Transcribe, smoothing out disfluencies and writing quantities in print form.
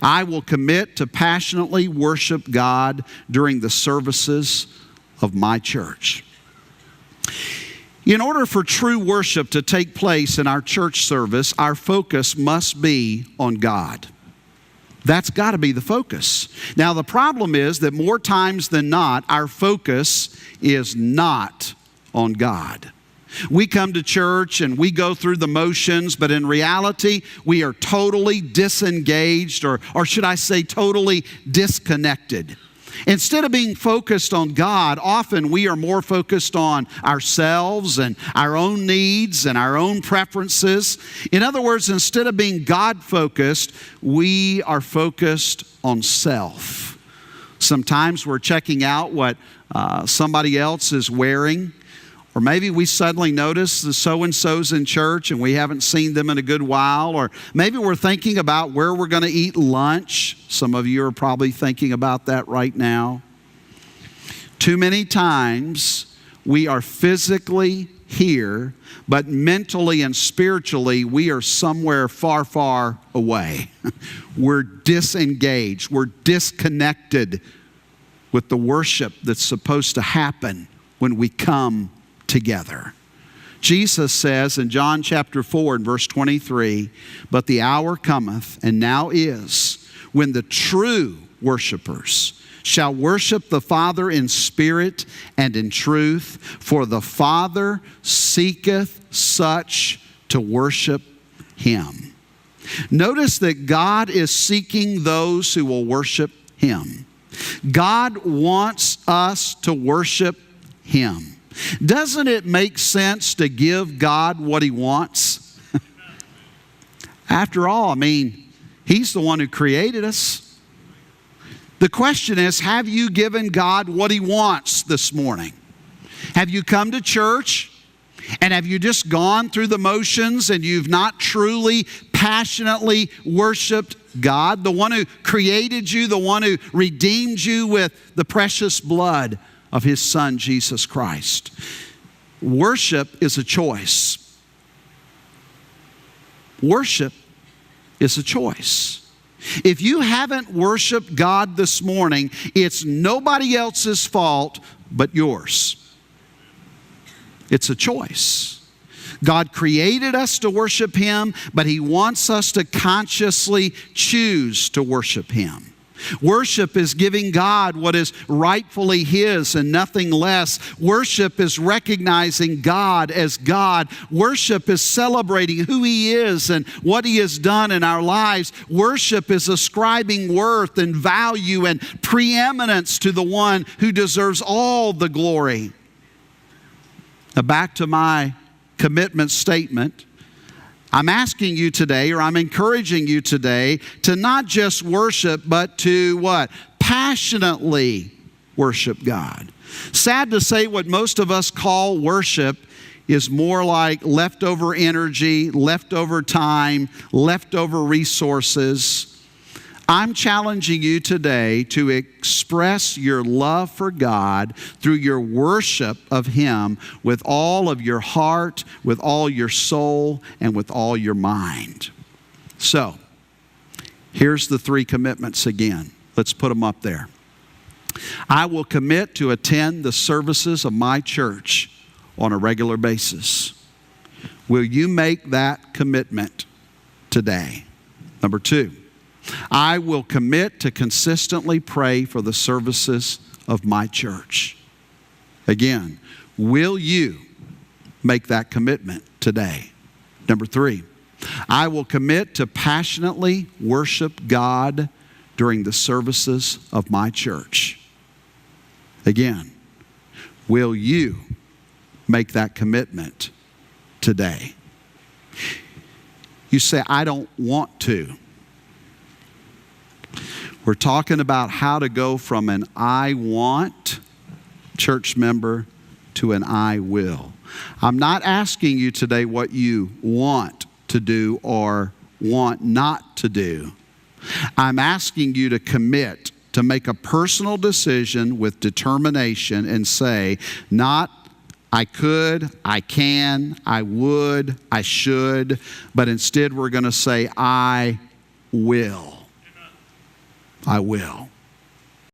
I will commit to passionately worship God during the services of my church. In order for true worship to take place in our church service, our focus must be on God. That's got to be the focus. Now, the problem is that more times than not, our focus is not on God. We come to church and we go through the motions, but in reality, we are totally disengaged, or should I say totally disconnected. Instead of being focused on God, often we are more focused on ourselves and our own needs and our own preferences. In other words, instead of being God-focused, we are focused on self. Sometimes we're checking out what somebody else is wearing. Or maybe we suddenly notice the so-and-so's in church and we haven't seen them in a good while. Or maybe we're thinking about where we're going to eat lunch. Some of you are probably thinking about that right now. Too many times we are physically here, but mentally and spiritually we are somewhere far, far away. We're disengaged. We're disconnected with the worship that's supposed to happen when we come together. Jesus says in John chapter 4 and verse 23, "But the hour cometh, and now is, when the true worshipers shall worship the Father in spirit and in truth, for the Father seeketh such to worship Him." Notice that God is seeking those who will worship Him. God wants us to worship Him. Doesn't it make sense to give God what He wants? After all, He's the one who created us. The question is, have you given God what He wants this morning? Have you come to church and have you just gone through the motions and you've not truly, passionately worshiped God, the one who created you, the one who redeemed you with the precious blood of His Son, Jesus Christ? Worship is a choice. Worship is a choice. If you haven't worshiped God this morning, it's nobody else's fault but yours. It's a choice. God created us to worship Him, but He wants us to consciously choose to worship Him. Worship is giving God what is rightfully His and nothing less. Worship is recognizing God as God. Worship is celebrating who He is and what He has done in our lives. Worship is ascribing worth and value and preeminence to the one who deserves all the glory. Now back to my commitment statement. I'm asking you today, or I'm encouraging you today, to not just worship, but to what? Passionately worship God. Sad to say, what most of us call worship is more like leftover energy, leftover time, leftover resources. I'm challenging you today to express your love for God through your worship of Him with all of your heart, with all your soul, and with all your mind. So, here's the 3 commitments again. Let's put them up there. I will commit to attend the services of my church on a regular basis. Will you make that commitment today? Number 2. I will commit to consistently pray for the services of my church. Again, will you make that commitment today? Number 3, I will commit to passionately worship God during the services of my church. Again, will you make that commitment today? You say, I don't want to. We're talking about how to go from an I want church member to an I will. I'm not asking you today what you want to do or want not to do. I'm asking you to commit, to make a personal decision with determination and say, not I could, I can, I would, I should, but instead we're going to say, I will. I will.